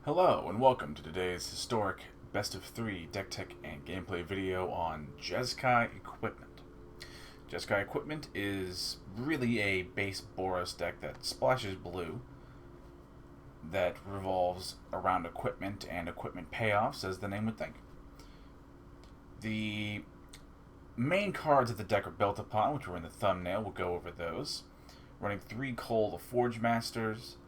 Hello and welcome to today's historic best of 3 deck tech and gameplay video on Jeskai equipment. Jeskai equipment is really a base Boros deck that splashes blue, that revolves around equipment and equipment payoffs, as the name would think. The main cards of the deck are built upon, which were in the thumbnail. We'll go over those. Running 3 Koll the Forgemasters,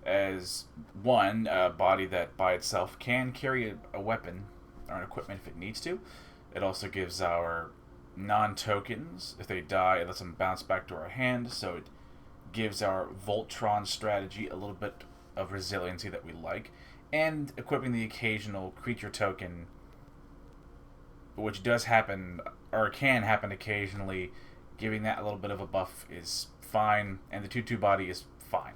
as one body that by itself can carry a weapon or an equipment if it needs to. It also gives our non-tokens, if they die, it lets them bounce back to our hand, so it gives our Voltron strategy a little bit of resiliency that we like, and equipping the occasional creature token, which does happen, or can happen occasionally, giving that a little bit of a buff is fine, and the 2/2 body is fine.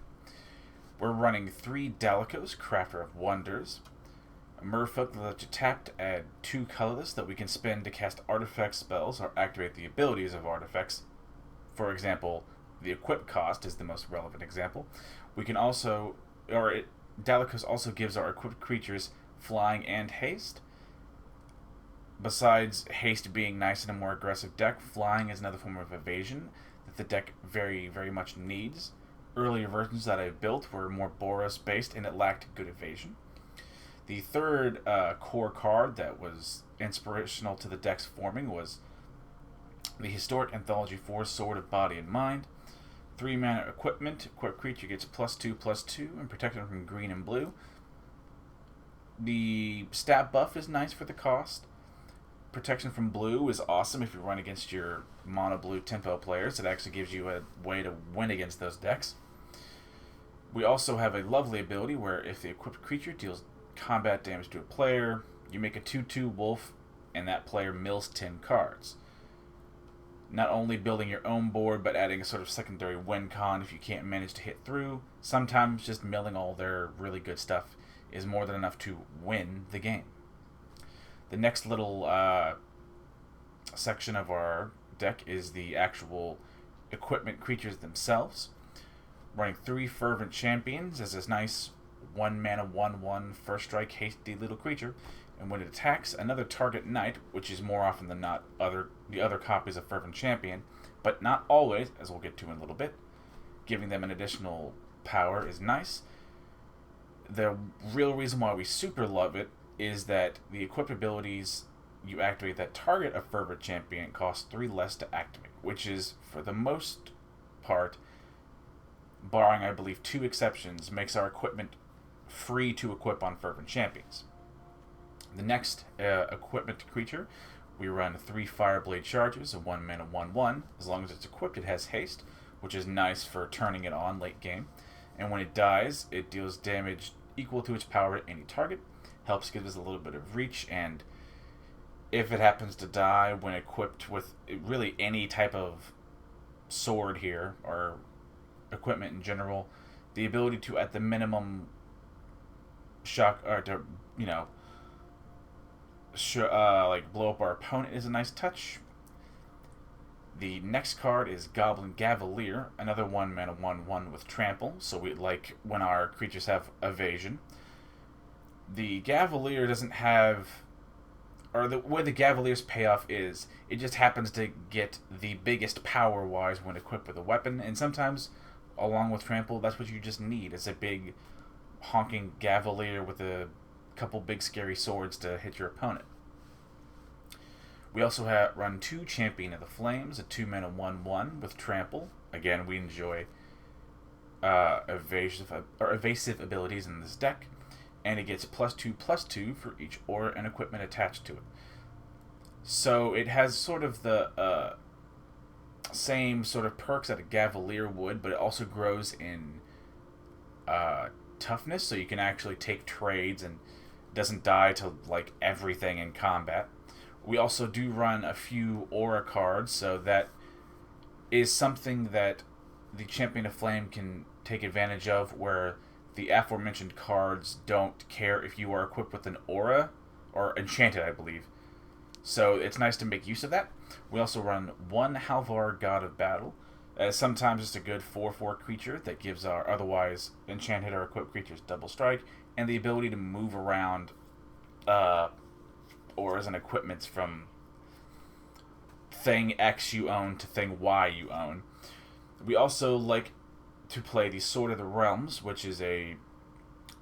We're running 3 Dalakos, Crafter of Wonders, a Merfolk that lets you tap to add 2 colorless that we can spend to cast artifact spells or activate the abilities of artifacts. For example, the equip cost is the most relevant example. We can also, Dalakos also gives our equipped creatures flying and haste. Besides haste being nice in a more aggressive deck, flying is another form of evasion that the deck very, very much needs. Earlier versions that I built were more Boros based and it lacked good evasion. The third core card that was inspirational to the deck's forming was the historic Anthology 4 Sword of Body and Mind. 3 mana equipment. Equipped creature gets +2/+2 and protected from green and blue. The stat buff is nice for the cost. Protection from blue is awesome if you run against your mono blue tempo players. It actually gives you a way to win against those decks. We also have a lovely ability where if the equipped creature deals combat damage to a player, you make a 2/2 wolf and that player mills 10 cards. Not only building your own board, but adding a sort of secondary win con if you can't manage to hit through. Sometimes just milling all their really good stuff is more than enough to win the game. The next little section of our deck is the actual equipment creatures themselves. Running 3 Fervent Champions as this nice 1 mana 1/1 first strike hasty little creature, and when it attacks another target knight, which is more often than not the other copies of Fervent Champion, but not always, as we'll get to in a little bit, giving them an additional power is nice. The real reason why we super love it is that the equipped abilities you activate that target a Fervent Champion cost 3 less to activate, which is, for the most part, barring I believe 2 exceptions, makes our equipment free to equip on Fervent Champions. The next equipment creature, we run 3 Fireblade Chargers, a 1 mana 1/1. As long as it's equipped, it has haste, which is nice for turning it on late game. And when it dies, it deals damage equal to its power to any target. Helps give us a little bit of reach, and if it happens to die when equipped with really any type of sword here, or equipment in general, the ability to, at the minimum, shock, or to, like blow up our opponent is a nice touch. The next card is Goblin Gaveleer, another 1 mana 1/1 with trample, so we like when our creatures have evasion. The Gaveleer doesn't have, or the way the Gaveleer's payoff is, it just happens to get the biggest power-wise when equipped with a weapon, and sometimes, along with trample, that's what you just need, is a big honking Gaveleer with a couple big scary swords to hit your opponent. We also run 2 Champion of the Flames, a 2 mana 1/1 with trample. Again, we enjoy evasive abilities in this deck, and it gets +2/+2 for each aura and equipment attached to it. So it has sort of the same sort of perks that a Gaveleer would, but it also grows in toughness, so you can actually take trades and doesn't die to like everything in combat. We also do run a few aura cards, so that is something that the Champion of Flame can take advantage of, where the aforementioned cards don't care if you are equipped with an aura, or enchanted, I believe. So it's nice to make use of that. We also run 1 Halvar God of Battle, As sometimes it's a good 4/4 creature that gives our otherwise enchanted or equipped creatures double strike, and the ability to move around, or as an equipment from thing X you own to thing Y you own. We also like to play the Sword of the Realms, which is a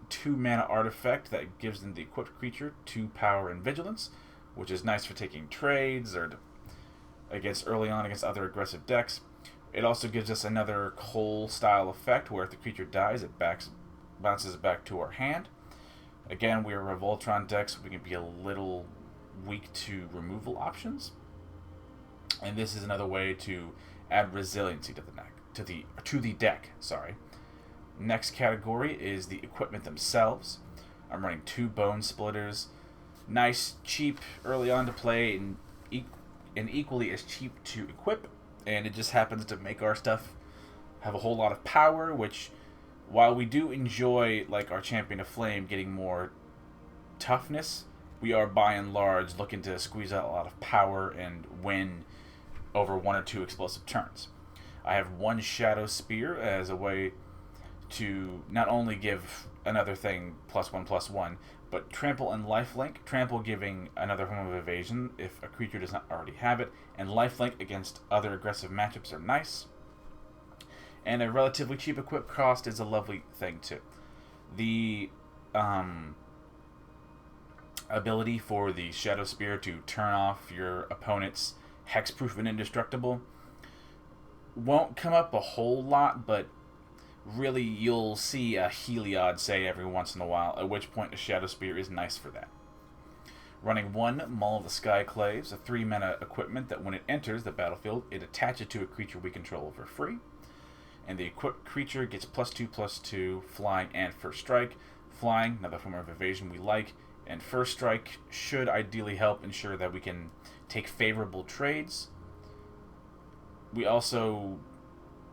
2-mana artifact that gives them the equipped creature 2 power and vigilance, which is nice for taking trades or against early on against other aggressive decks. It also gives us another Koll style effect where if the creature dies, it bounces back to our hand. Again, we are a Voltron deck, so we can be a little weak to removal options. And this is another way to add resiliency to the deck. Sorry. Next category is the equipment themselves. I'm running 2 Bonesplitters. Nice, cheap, early on to play, and equally as cheap to equip. And it just happens to make our stuff have a whole lot of power, which, while we do enjoy, like our Champion of Flame, getting more toughness, we are by and large looking to squeeze out a lot of power and win over 1 or 2 explosive turns. I have 1 Shadowspear as a way to not only give another thing +1/+1, but Trample and Lifelink. Trample giving another form of evasion if a creature does not already have it, and Lifelink against other aggressive matchups are nice. And a relatively cheap equip cost is a lovely thing too. The ability for the Shadowspear to turn off your opponent's hexproof and indestructible won't come up a whole lot, but really you'll see a Heliod say every once in a while, at which point a Shadowspear is nice for that. Running 1 Maul of the Skyclaves, a 3-mana equipment that when it enters the battlefield, it attaches to a creature we control for free. And the equipped creature gets +2/+2 flying and first strike. Flying, another form of evasion we like, and first strike should ideally help ensure that we can take favorable trades. We also,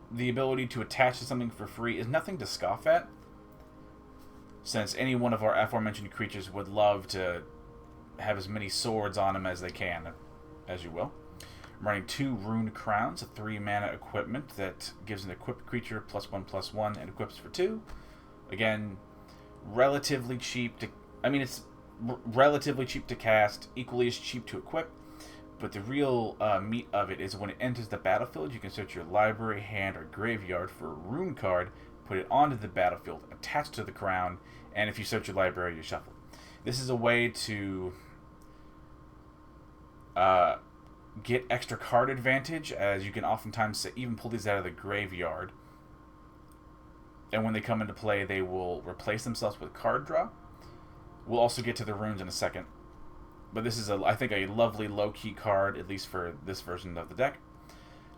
the ability to attach to something for free is nothing to scoff at, since any one of our aforementioned creatures would love to have as many swords on them as they can, as you will. I'm running 2 Rune Crowns, a 3-mana equipment that gives an equipped creature +1/+1 and equips for 2. Again, relatively cheap to, it's relatively cheap to cast, equally as cheap to equip, but the real meat of it is when it enters the battlefield, you can search your library, hand, or graveyard for a rune card, put it onto the battlefield, attached to the crown, and if you search your library, you shuffle. This is a way to get extra card advantage, as you can oftentimes even pull these out of the graveyard, and when they come into play, they will replace themselves with card draw. We'll also get to the runes in a second, but this is, I think, a lovely low-key card, at least for this version of the deck.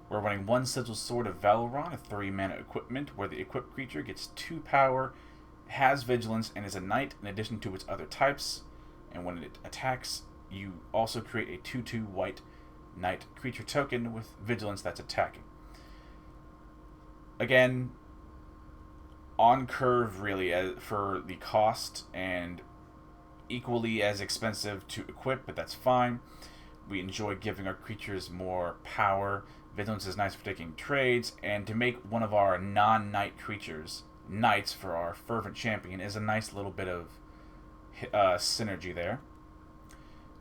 We're running 1 Sigiled Sword of Valeron, a 3-mana equipment, where the equipped creature gets 2 power, has vigilance, and is a knight in addition to its other types, and when it attacks, you also create a 2/2 white knight creature token with vigilance that's attacking. Again, on curve really for the cost, and equally as expensive to equip, but that's fine. We enjoy giving our creatures more power. Vigilance is nice for taking trades, and to make one of our non-knight creatures knights for our Fervent Champion is a nice little bit of synergy there.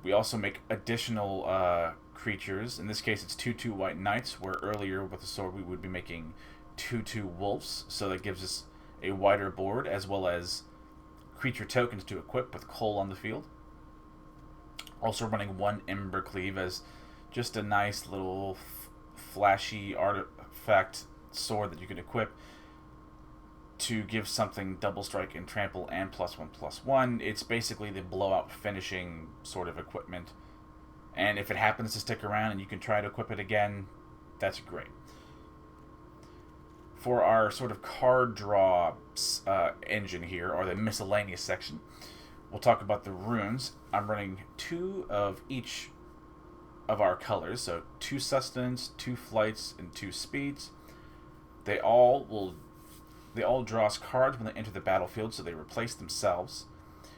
We also make additional creatures. In this case, it's 2/2 white knights, where earlier with the sword we would be making 2/2 wolves, so that gives us a wider board, as well as creature tokens to equip with Koll on the field. Also running 1 Embercleave as just a nice little flashy artifact sword that you can equip to give something double strike and trample and +1/+1. It's basically the blowout finishing sort of equipment, and if it happens to stick around and you can try to equip it again, that's great. For our sort of card draw engine here, or the miscellaneous section, we'll talk about the runes. I'm running 2 of each of our colors, so 2 Sustenance, 2 Flights, and 2 Speeds. They all draw us cards when they enter the battlefield, so they replace themselves,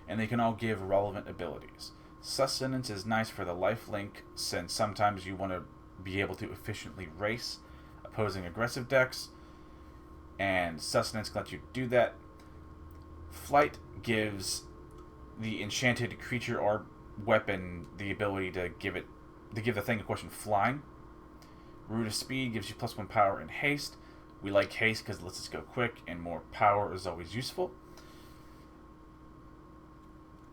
and they can all give relevant abilities. Sustenance is nice for the lifelink, since sometimes you want to be able to efficiently race opposing aggressive decks, and Sustenance can let you do that. Flight gives the enchanted creature or weapon the ability to give the thing in question flying. Rune of Speed gives you +1 power and haste. We like haste because it lets us go quick, and more power is always useful.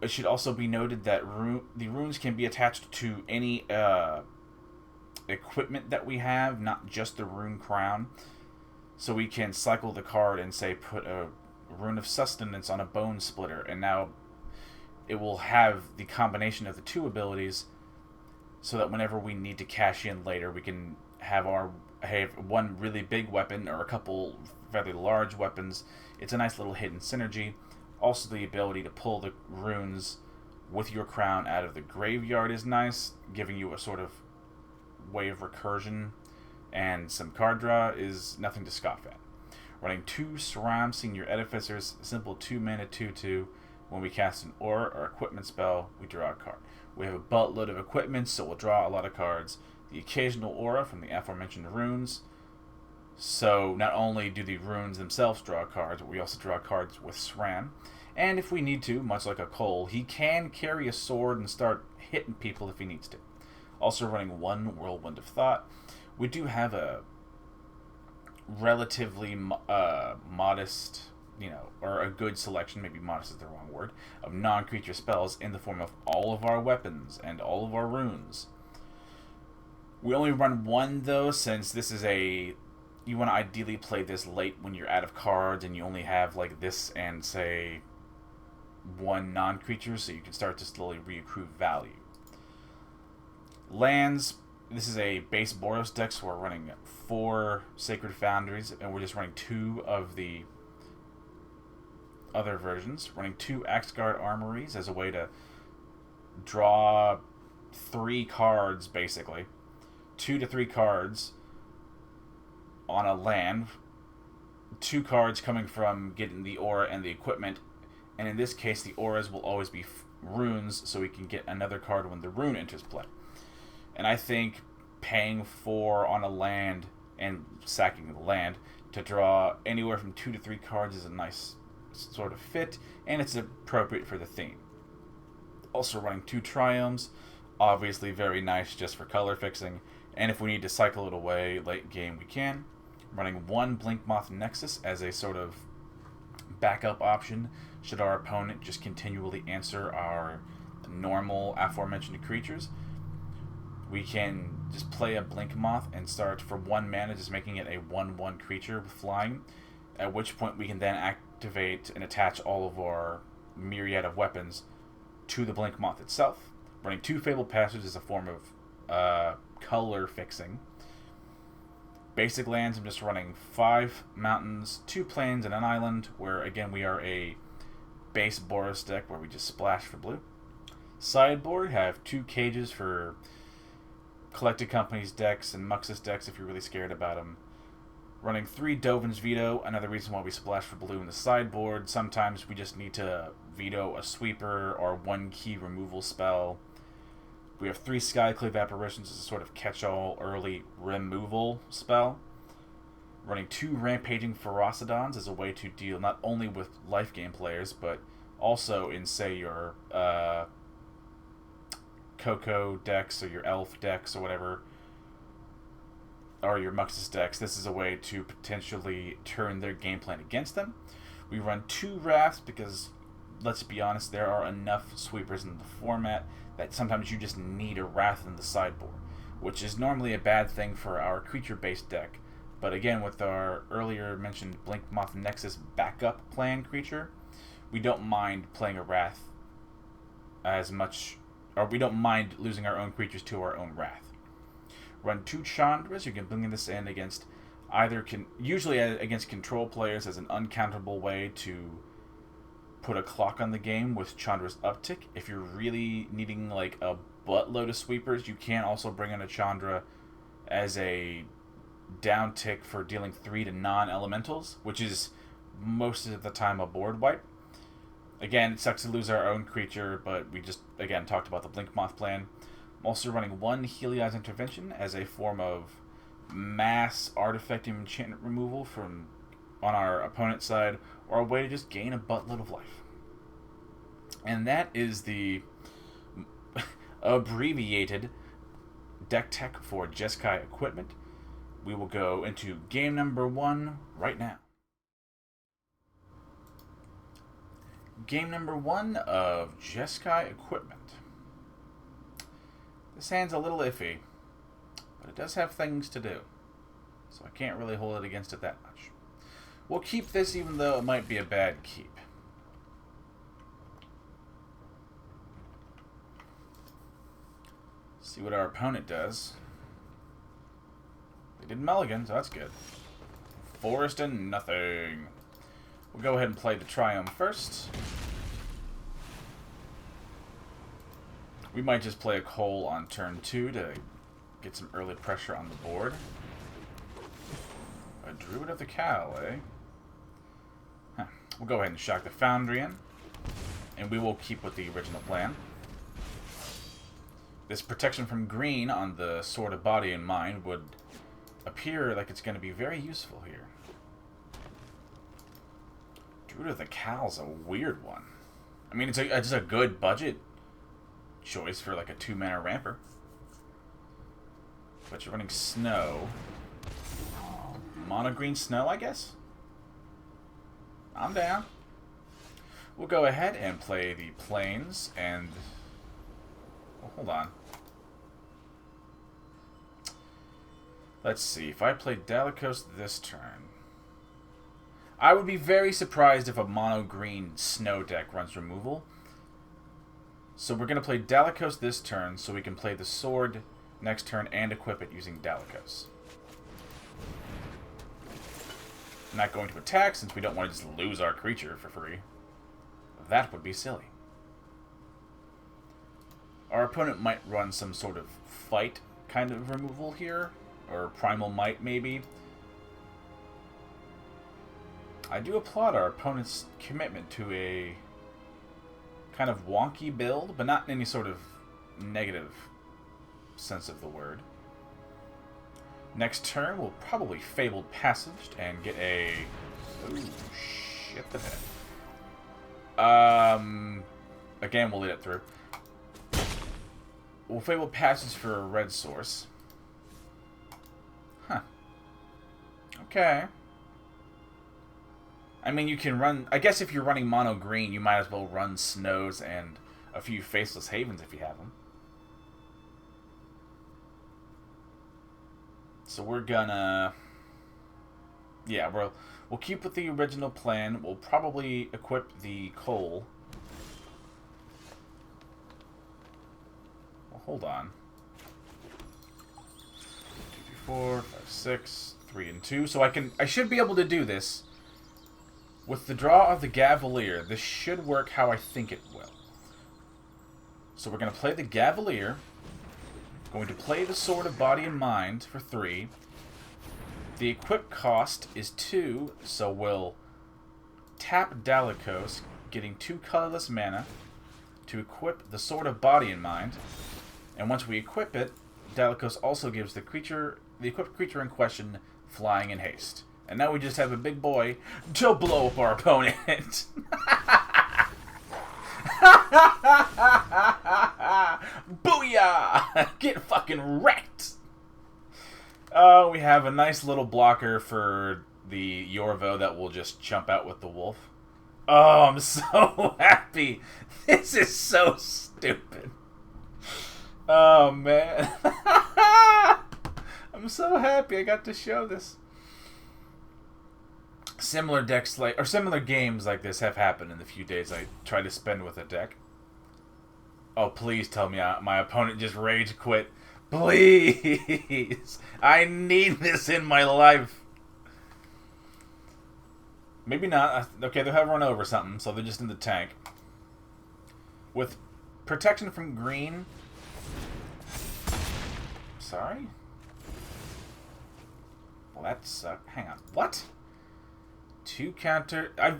It should also be noted that the runes can be attached to any equipment that we have, not just the rune crown. So we can cycle the card and say put a Rune of Sustenance on a Bonesplitter, and now it will have the combination of the two abilities, so that whenever we need to cash in later, we can have one really big weapon or a couple fairly large weapons. It's a nice little hidden synergy. Also, the ability to pull the runes with your crown out of the graveyard is nice, giving you a sort of way of recursion, and some card draw is nothing to scoff at. Running 2 Sram Senior Edificers, simple 2-mana 2/2. When we cast an aura or equipment spell, we draw a card. We have a buttload of equipment, so we'll draw a lot of cards. The occasional aura from the aforementioned runes. So not only do the runes themselves draw cards, but we also draw cards with Sram. And if we need to, much like a Koll, he can carry a sword and start hitting people if he needs to. Also running 1 Whirlwind of Thought. We do have a relatively modest, or a good selection, maybe modest is the wrong word, of non-creature spells in the form of all of our weapons and all of our runes. We only run 1 though, since this is you want to ideally play this late when you're out of cards and you only have like this and say 1 non-creature, so you can start to slowly reaccrue value. Lands, this is a base Boros deck, so we're running 4 Sacred Foundries, and we're just running 2 of the other versions. Running 2 Axgard Armories as a way to draw 3 cards, basically. 2 to 3 cards on a land. 2 cards coming from getting the aura and the equipment, and in this case the auras will always be runes, so we can get another card when the rune enters play. And I think paying 4 on a land and sacking the land to draw anywhere from 2 to 3 cards is a nice sort of fit, and it's appropriate for the theme. Also running 2 Triomes, obviously very nice just for color fixing, and if we need to cycle it away late game we can. Running 1 Blinkmoth Nexus as a sort of backup option should our opponent just continually answer our normal aforementioned creatures. We can just play a Blinkmoth and start for 1 mana, just making it a 1/1 creature with flying, at which point we can then activate and attach all of our myriad of weapons to the Blinkmoth itself. Running 2 Fabled Passage is a form of color fixing. Basic lands, I'm just running 5 mountains, 2 plains, and an island, where again we are a base Boros deck where we just splash for blue. Sideboard, have 2 cages for Collected Companies decks and Muxus decks if you're really scared about them. Running 3 Dovin's Veto, another reason why we splash for blue in the sideboard. Sometimes we just need to veto a sweeper or 1 key removal spell. We have 3 Skyclave Apparitions as a sort of catch-all early removal spell. Running 2 Rampaging Ferocidons as a way to deal not only with life game players, but also in, say, your Coco decks or your Elf decks or whatever, or your Muxus decks. This is a way to potentially turn their game plan against them. We run 2 Wraths because, let's be honest, there are enough sweepers in the format that sometimes you just need a Wrath in the sideboard, which is normally a bad thing for our creature-based deck. But again, with our earlier mentioned Blinkmoth Nexus backup plan creature, we don't mind playing a Wrath as much, or we don't mind losing our own creatures to our own Wrath. Run 2 Chandras. You can bring this in against usually against control players as an uncountable way to put a clock on the game with Chandra's Uptick. If you're really needing like a buttload of sweepers, you can also bring in a Chandra as a down tick for dealing 3 to non-elementals, which is most of the time a board wipe. Again, it sucks to lose our own creature, but we just, again, talked about the Blinkmoth plan. I'm also running 1 Heliod's Intervention as a form of mass artifact enchantment removal from on our opponent's side, or a way to just gain a buttload of life. And that is the abbreviated deck tech for Jeskai equipment. We will go into game number 1 right now. Game number 1 of Jeskai equipment. This hand's a little iffy, but it does have things to do, so I can't really hold it against it that much. We'll keep this even though it might be a bad keep. See what our opponent does. They did mulligan, so that's good. Forest and nothing. We'll go ahead and play the Triome first. We might just play a Koll on turn 2 to get some early pressure on the board. A Druid of the Cowl, eh? Huh. We'll go ahead and shock the Foundry in, and we will keep with the original plan. This protection from green on the Sword of Body and Mind would appear like it's going to be very useful here. Druid of the Cowl's a weird one. I mean, it's just a good budget choice for like a 2-mana ramper. But you're running snow. Mono green snow, I guess? I'm down. We'll go ahead and play the plains and... Well, hold on. Let's see. If I play Dalakos this turn... I would be very surprised if a mono green snow deck runs removal. So we're going to play Dalakos this turn so we can play the sword next turn and equip it using Dalakos. I'm not going to attack since we don't want to just lose our creature for free. That would be silly. Our opponent might run some sort of fight kind of removal here, or Primal Might maybe. I do applaud our opponent's commitment to a kind of wonky build, but not in any sort of negative sense of the word. Next turn, we'll probably Fabled Passage and get a... Ooh, shit the bed. Again, we'll lead it through. We'll Fabled Passage for a red source. Huh. Okay. I mean, you can run... I guess if you're running mono green, you might as well run Snows and a few Faceless Havens if you have them. So we're gonna... Yeah, we'll keep with the original plan. We'll probably equip the Koll. Well, hold on. 2, 3, 4, 5, 6, 3, and 2. So I should be able to do this. With the draw of the Gaveleer, this should work how I think it will. So we're going to play the Gaveleer. Going to play the Sword of Body and Mind for 3. The equip cost is 2, so we'll tap Dalakos, getting 2 colorless mana to equip the Sword of Body and Mind. And once we equip it, Dalakos also gives the equipped creature in question flying and haste. And now we just have a big boy to blow up our opponent. Booyah! Get fucking wrecked! We have a nice little blocker for the Yorvo that will just jump out with the wolf. Oh, I'm so happy. This is so stupid. Oh, man. I'm so happy I got to show this. Similar decks or similar games like this have happened in the few days I try to spend with a deck. Oh, please tell me my opponent just rage quit. Please! I need this in my life. Maybe not. Okay, they'll have run over something, so they're just in the tank. With protection from green... Sorry? Well, that's... hang on. What? 2 counter... I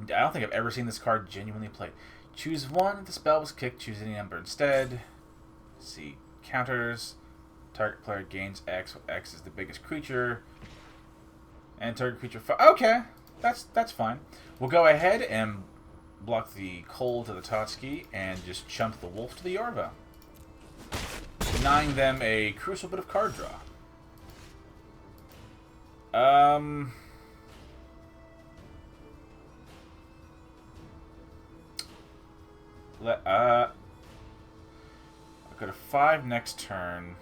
don't think I've ever seen this card genuinely played. Choose 1. If the spell was kicked, choose any number instead. Let's see. Counters. Target player gains X, where X is the biggest creature. And target creature... Okay, that's fine. We'll go ahead and block the Koll to the Totski and just chump the Wolf to the Yarva. Denying them a crucial bit of card draw. I'll go to 5 next turn.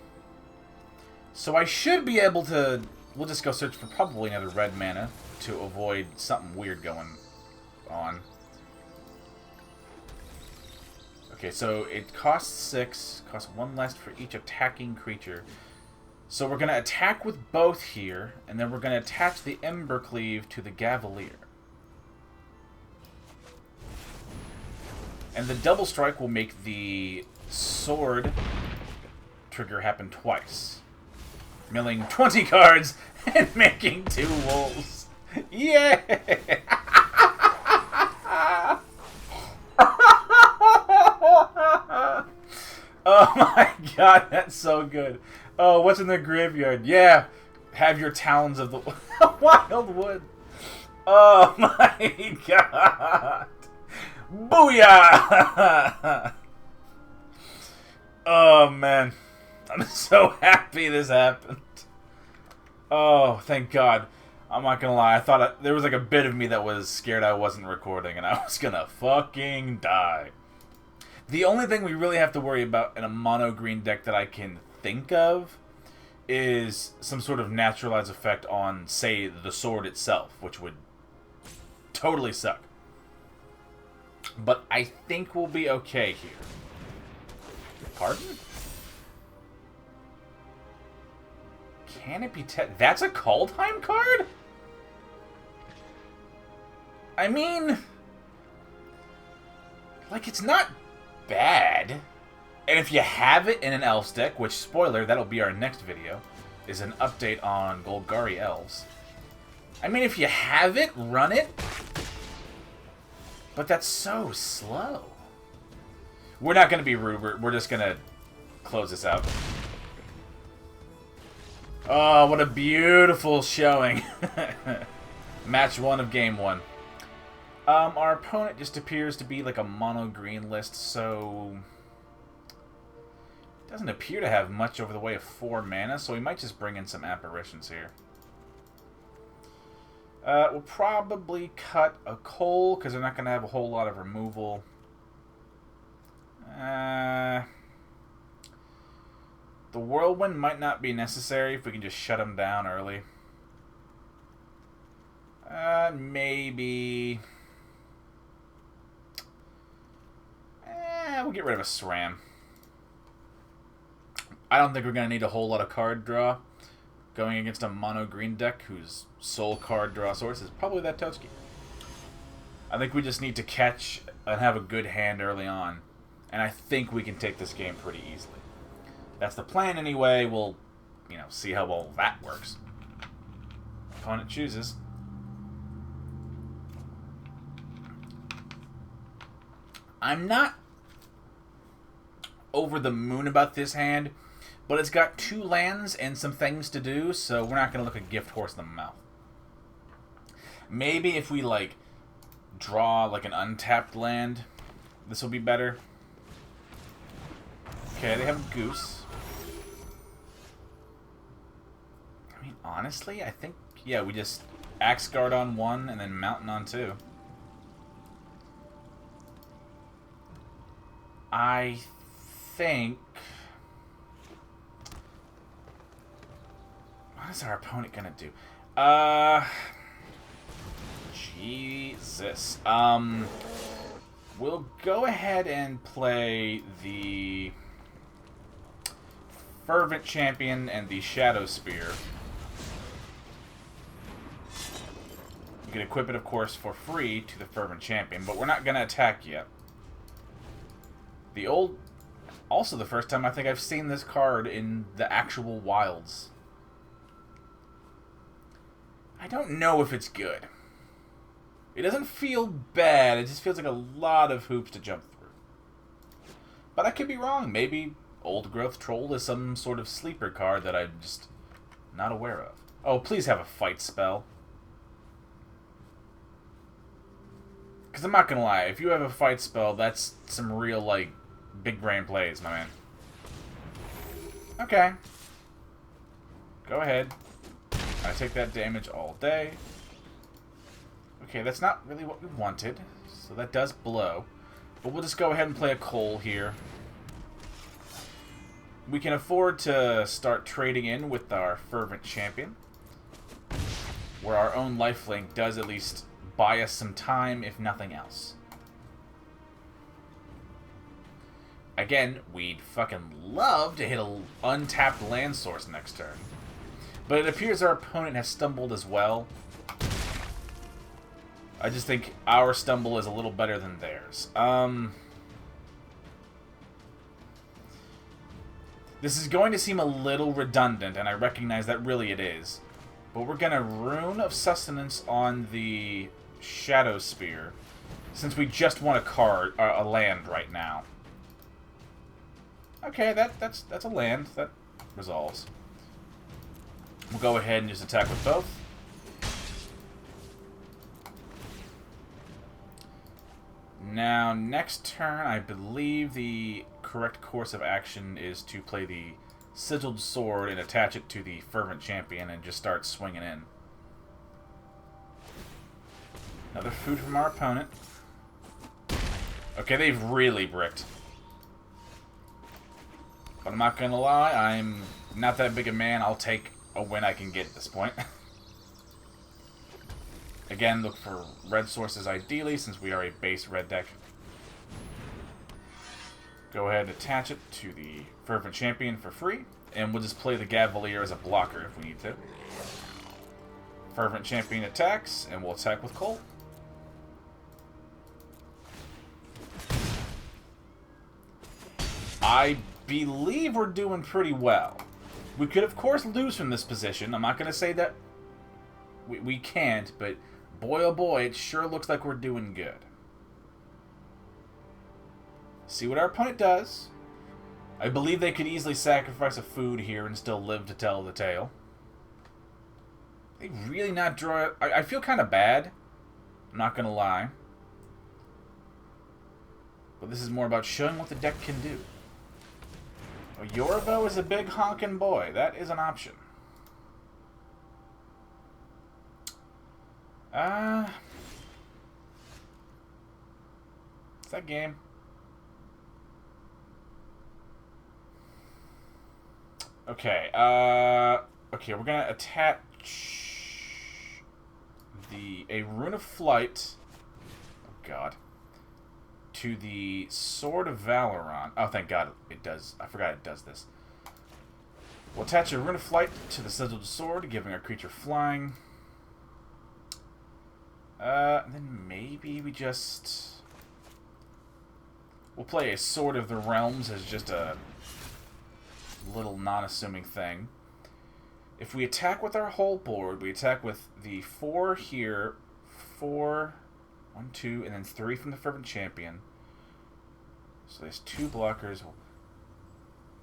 So I should be able to... We'll just go search for probably another red mana to avoid something weird going on. Okay, so it costs 6. Costs 1 less for each attacking creature. So we're going to attack with both here, and then we're going to attach the Embercleave to the Gaveleer. And the double strike will make the sword trigger happen twice. Milling 20 cards and making 2 wolves. Yeah! Oh my god, that's so good. Oh, what's in the graveyard? Yeah, have your talons of the Wildwood. Oh my god. Booyah! Oh man, I'm so happy this happened. Oh, thank God. I'm not gonna lie, I thought there was like a bit of me that was scared I wasn't recording and I was gonna fucking die. The only thing we really have to worry about in a mono green deck that I can think of is some sort of naturalized effect on, say, the sword itself, which would totally suck. But I think we'll be okay here. Pardon? Can it be that's a Kaldheim card? I mean... Like, it's not bad. And if you have it in an Elves deck, which, spoiler, that'll be our next video, is an update on Golgari Elves. I mean, if you have it, run it. But that's so slow. We're not going to be rude. We're just going to close this out. Oh, what a beautiful showing. Match 1 of Game 1. Our opponent just appears to be like a mono green list, so... Doesn't appear to have much over the way of 4 mana, so we might just bring in some apparitions here. We'll probably cut a Koll, because they're not going to have a whole lot of removal. The Whirlwind might not be necessary if we can just shut them down early. Maybe... we'll get rid of a Sram. I don't think we're going to need a whole lot of card draw going against a mono green deck whose sole card draw source is probably that Totski. I think we just need to catch and have a good hand early on, and I think we can take this game pretty easily. That's the plan anyway. We'll, see how well that works. Opponent chooses. I'm not over the moon about this hand, but it's got 2 lands and some things to do, so we're not going to look a gift horse in the mouth. Maybe if we, draw, an untapped land, this will be better. Okay, they have a Goose. I mean, honestly, I think, yeah, we just Axgard on 1 and then Mountain on 2. I think... What is our opponent gonna do? Jesus. We'll go ahead and play the Fervent Champion and the Shadowspear. You can equip it, of course, for free to the Fervent Champion, but we're not gonna attack yet. Also the first time I think I've seen this card in the actual wilds. I don't know if it's good. It doesn't feel bad, it just feels like a lot of hoops to jump through. But I could be wrong. Maybe Old Growth Troll is some sort of sleeper card that I'm just not aware of. Oh, please have a fight spell. Because I'm not going to lie, if you have a fight spell, that's some real, like, big brain plays, my man. Okay. Go ahead. I take that damage all day. Okay, that's not really what we wanted, so that does blow. But we'll just go ahead and play a Koll here. We can afford to start trading in with our Fervent Champion, where our own lifelink does at least buy us some time, if nothing else. Again, we'd fucking love to hit an untapped land source next turn. But it appears our opponent has stumbled as well. I just think our stumble is a little better than theirs. This is going to seem a little redundant, and I recognize that really it is. But we're going to Rune of Sustenance on the Shadowspear, since we just want a land right now. Okay, that's a land. That resolves. We'll go ahead and just attack with both. Now, next turn, I believe the correct course of action is to play the Sigiled Sword and attach it to the Fervent Champion and just start swinging in. Another food from our opponent. Okay, they've really bricked. But I'm not gonna lie, I'm not that big a man. I'll take a win I can get at this point. Again, look for red sources ideally, since we are a base red deck. Go ahead and attach it to the Fervent Champion for free, and we'll just play the Gaveleer as a blocker if we need to. Fervent Champion attacks, and we'll attack with Koll. I believe we're doing pretty well. We could, of course, lose from this position. I'm not going to say that we can't, but boy oh boy, it sure looks like we're doing good. See what our opponent does. I believe they could easily sacrifice a food here and still live to tell the tale. They really not draw... I feel kind of bad. I'm not going to lie. But this is more about showing what the deck can do. Well, HistoricBo is a big honkin' boy. That is an option. Is that game? Okay, okay, we're gonna attach a Rune of Flight, oh god, to the Sword of Valeron. Oh, thank god it does. I forgot it does this. We'll attach a Rune of Flight to the Sigiled Sword, giving our creature flying. Then maybe we just... We'll play a Sword of the Realms as just a little non-assuming thing. If we attack with our whole board, we attack with the 4 here, 4, 1, 2, and then 3 from the Fervent Champion. So there's 2 blockers.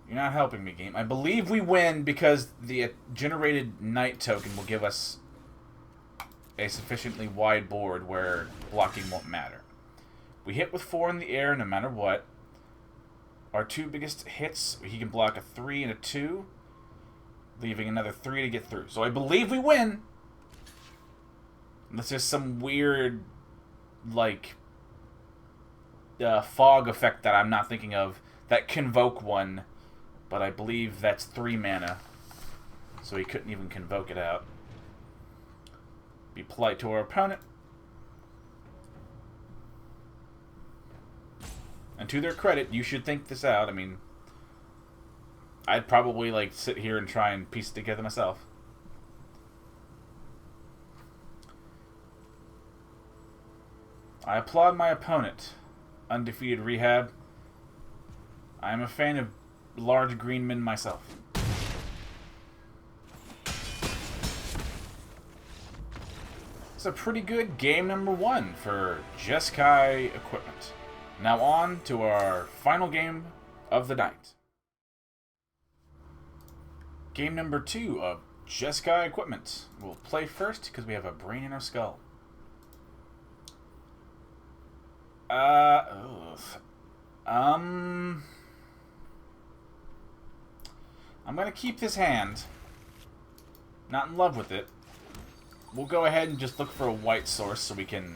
You're not helping me, game. I believe we win because the generated Knight token will give us a sufficiently wide board where blocking won't matter. We hit with 4 in the air no matter what. Our 2 biggest hits, he can block a 3 and a 2, leaving another 3 to get through. So I believe we win. Unless there's some weird, like, fog effect that I'm not thinking of that convoke one, but I believe that's 3 mana, so he couldn't even convoke it out. Be polite to our opponent. And to their credit, you should think this out. I mean, I'd probably like sit here and try and piece it together myself. I applaud my opponent. Undefeated Rehab. I am a fan of large green men myself. It's a pretty good game number 1 for Jeskai equipment. Now on to our final game of the night. Game number 2 of Jeskai Equipment. We'll play first because we have a brain in our skull. I'm gonna keep this hand. Not in love with it. We'll go ahead and just look for a white source so we can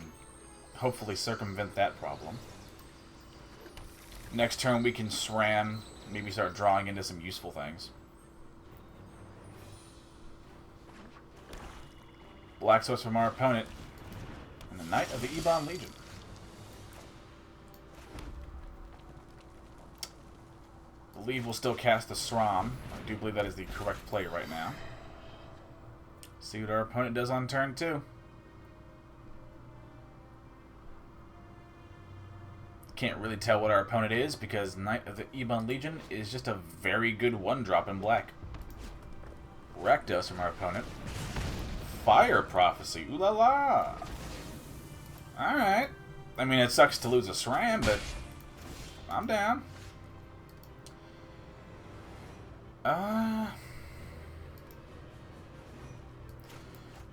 hopefully circumvent that problem. Next turn we can Sram, maybe start drawing into some useful things. Black source from our opponent, and the Knight of the Ebon Legion. I believe we'll still cast the Sram. I do believe that is the correct play right now. See what our opponent does on turn 2. Can't really tell what our opponent is because Knight of the Ebon Legion is just a very good 1-drop in black. Rakdos from our opponent. Fire Prophecy. Ooh la la. Alright. I mean, it sucks to lose a Sram, but I'm down.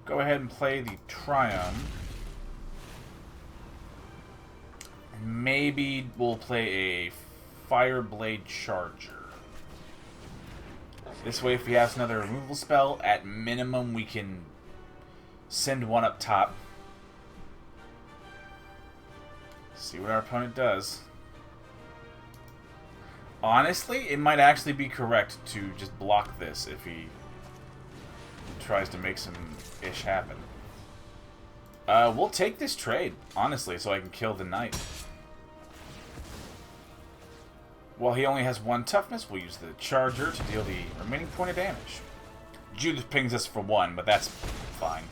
Go ahead and play the Triome. And maybe we'll play a Fireblade Charger. This way, if he has another removal spell, at minimum we can send one up top. See what our opponent does. Honestly, it might actually be correct to just block this if he tries to make some ish happen. We'll take this trade, honestly, so I can kill the knight. While he only has 1 toughness, we'll use the Charger to deal the remaining point of damage. Judith pings us for 1, but that's fine.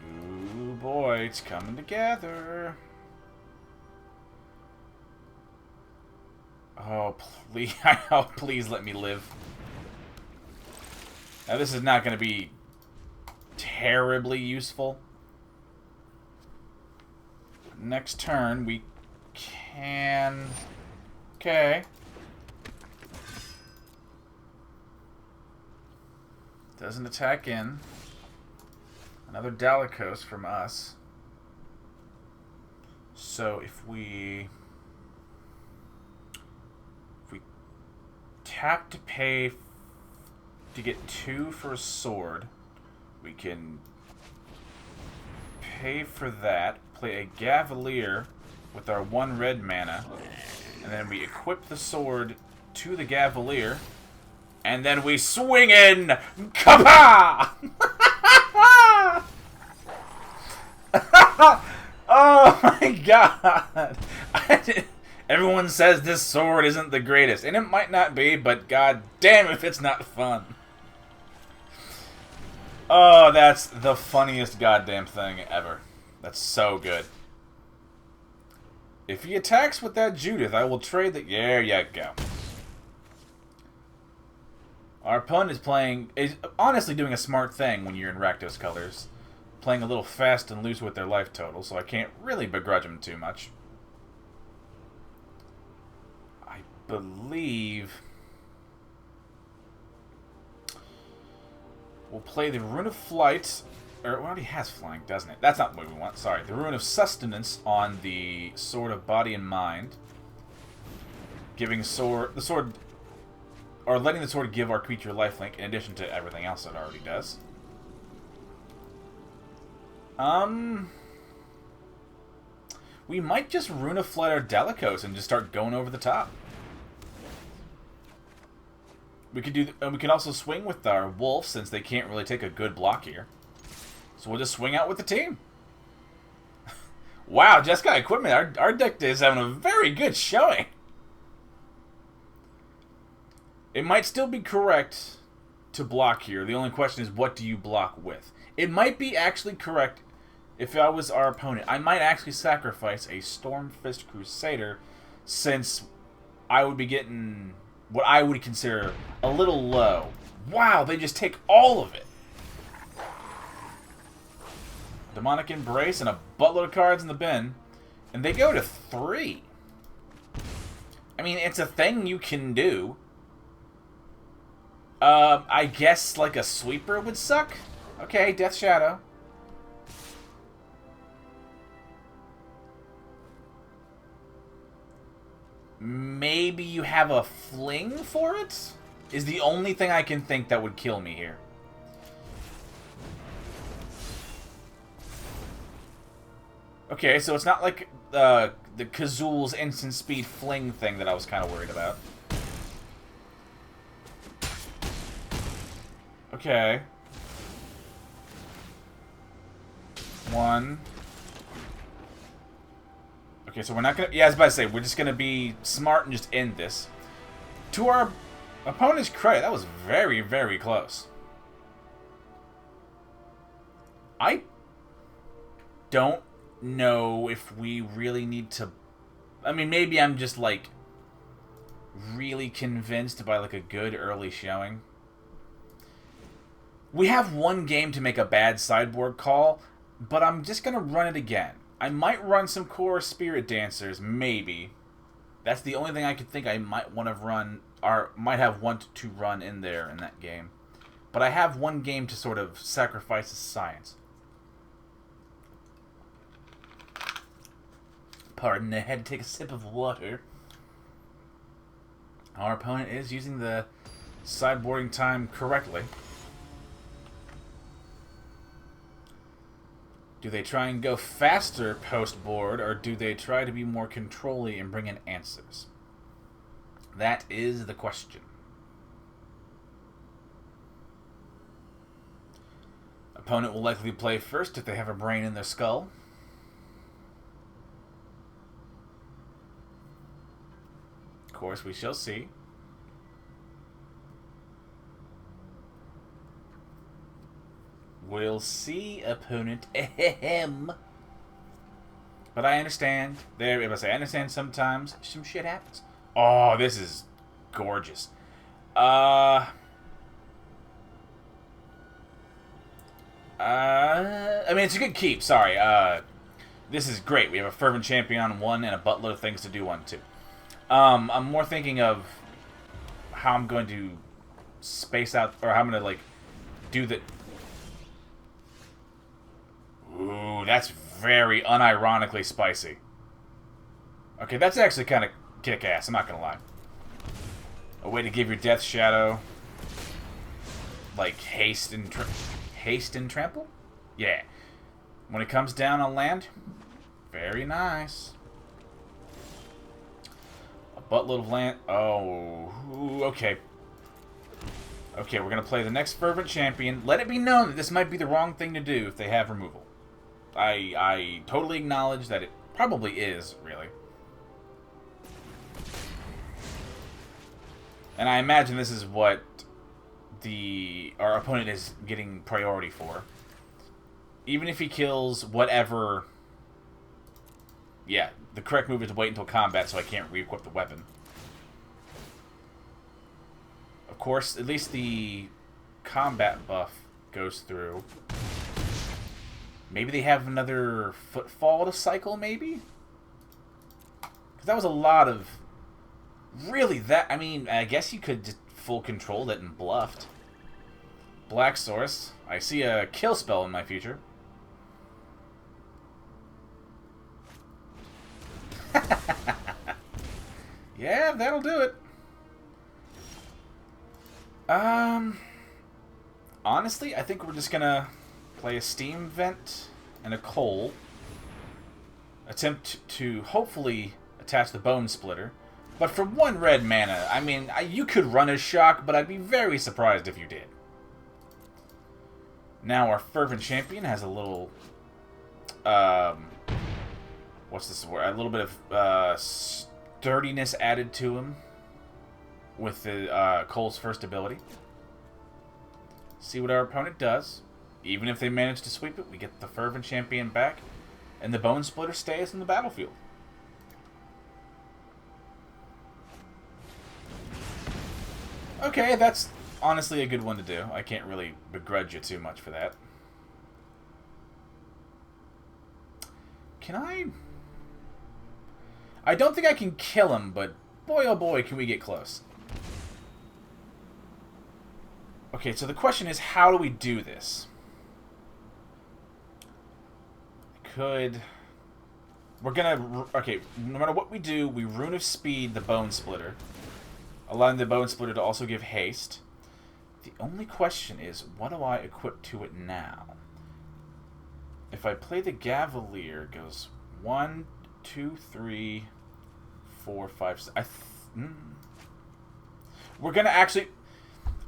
Ooh boy, it's coming together. Oh, please, oh, please let me live. Now, this is not going to be terribly useful. Next turn, we can... Okay. Doesn't attack in. Another Dalakos from us. So, if we tap to pay to get 2 for a sword, we can pay for that, play a Gaveleer with our 1 red mana, and then we equip the sword to the Gaveleer, and then we swing in! Kappa! Oh my god! Everyone says this sword isn't the greatest, and it might not be, but god damn if it's not fun. Oh, that's the funniest goddamn thing ever. That's so good. If he attacks with that Judith, I will trade that. There you go. Our opponent is honestly doing a smart thing when you're in Rakdos colors. Playing a little fast and loose with their life total, so I can't really begrudge him too much. I believe we'll play the Rune of Flight, or it already has flying, doesn't it? That's not what we want, sorry. The Rune of Sustenance on the Sword of Body and Mind. Giving the sword, or letting the sword give our creature lifelink in addition to everything else it already does. We might just Rune of Flight our Dalakos and just start going over the top. We could do. We can also swing with our wolf since they can't really take a good block here. So we'll just swing out with the team. Wow, Jeskai Equipment. Our deck is having a very good showing. It might still be correct to block here. The only question is, what do you block with? It might be actually correct. If I was our opponent, I might actually sacrifice a Stormfist Crusader, since I would be getting what I would consider a little low. Wow, they just take all of it. Demonic Embrace and a buttload of cards in the bin, and they go to 3. I mean, it's a thing you can do. I guess like a sweeper would suck. Okay, Death Shadow. Maybe you have a fling for it? Is the only thing I can think that would kill me here. Okay, so it's not like the Kazul's instant speed fling thing that I was kind of worried about. Okay. 1. Okay, so we're not gonna... Yeah, I was about to say, we're just gonna be smart and just end this. To our opponent's credit, that was very, very close. I don't know if we really need to... I mean, maybe I'm just, like, really convinced by, like, a good early showing. We have one game to make a bad sideboard call, but I'm just gonna run it again. I might run some core Spirit Dancers, maybe. That's the only thing I could think I might want to run, or might have wanted to run in there in that game. But I have one game to sort of sacrifice the science. Pardon, I had to take a sip of water. Our opponent is using the sideboarding time correctly. Do they try and go faster post-board, or do they try to be more controlly and bring in answers? That is the question. Opponent will likely play first if they have a brain in their skull. Of course, we shall see. We'll see, opponent. Ahem. But I understand. There, if I say I understand, sometimes some shit happens. Oh, this is gorgeous. I mean, it's a good keep. Sorry. This is great. We have a Fervent Champion on 1 and a buttload of things to do on 2. I'm more thinking of how I'm going to space out, or how I'm going to, like, do the... Ooh, that's very unironically spicy. Okay, that's actually kind of kick-ass, I'm not gonna lie. A way to give your Death Shadow, like, haste and trample? Yeah. When it comes down on land, very nice. A buttload of land. Oh, ooh, okay. Okay, we're gonna play the next Fervent Champion. Let it be known that this might be the wrong thing to do if they have removal. I totally acknowledge that it probably is, really. And I imagine this is what our opponent is getting priority for. Even if he kills whatever... Yeah, the correct move is to wait until combat so I can't re-equip the weapon. Of course, at least the combat buff goes through. Maybe they have another footfall to cycle, maybe? Because that was a lot of... Really, that... I mean, I guess you could just full control it and bluffed. Black Source. I see a kill spell in my future. Yeah, that'll do it. Honestly, I think we're just gonna... play a Steam Vent and a Koll. Attempt to hopefully attach the Bonesplitter. But for 1 red mana, I mean, you could run a Shock, but I'd be very surprised if you did. Now our Fervent Champion has a little... what's this word? A little bit of sturdiness added to him with the Koll's first ability. See what our opponent does. Even if they manage to sweep it, we get the Fervent Champion back, and the Bonesplitter stays in the battlefield. Okay, that's honestly a good one to do. I can't really begrudge you too much for that. Can I... I don't think I can kill him, but boy oh boy can we get close. Okay, so the question is, how do we do this? We're gonna... Okay, no matter what we do, we Rune of Speed the Bonesplitter, allowing the Bonesplitter to also give haste. The only question is, what do I equip to it now? If I play the Gaveleer, it goes 1, 2, 3, 4, 5, 6... We're gonna actually...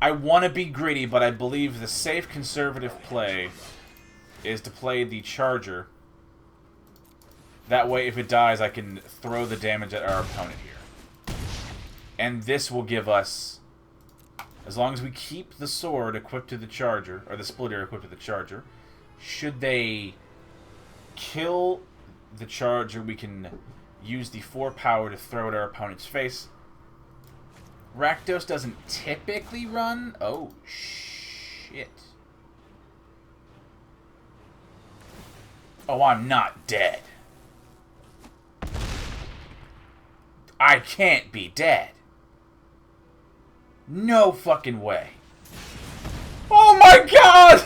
I want to be greedy, but I believe the safe conservative play is to play the Charger. That way, if it dies, I can throw the damage at our opponent here. And this will give us, as long as we keep the sword equipped to the Charger, or the splitter equipped to the Charger, should they kill the Charger, we can use the 4 power to throw at our opponent's face. Rakdos doesn't typically run. Oh, shit. Oh, I'm not dead. I can't be dead. No fucking way. Oh my god!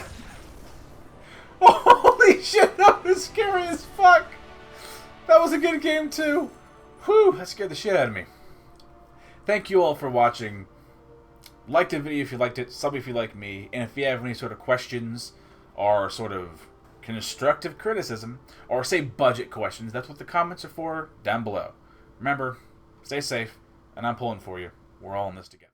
Holy shit, that was scary as fuck. That was a good game too. Whew, that scared the shit out of me. Thank you all for watching. Like the video if you liked it, sub if you like me, and if you have any sort of questions or sort of constructive criticism, or say budget questions, that's what the comments are for down below. Remember, stay safe, and I'm pulling for you. We're all in this together.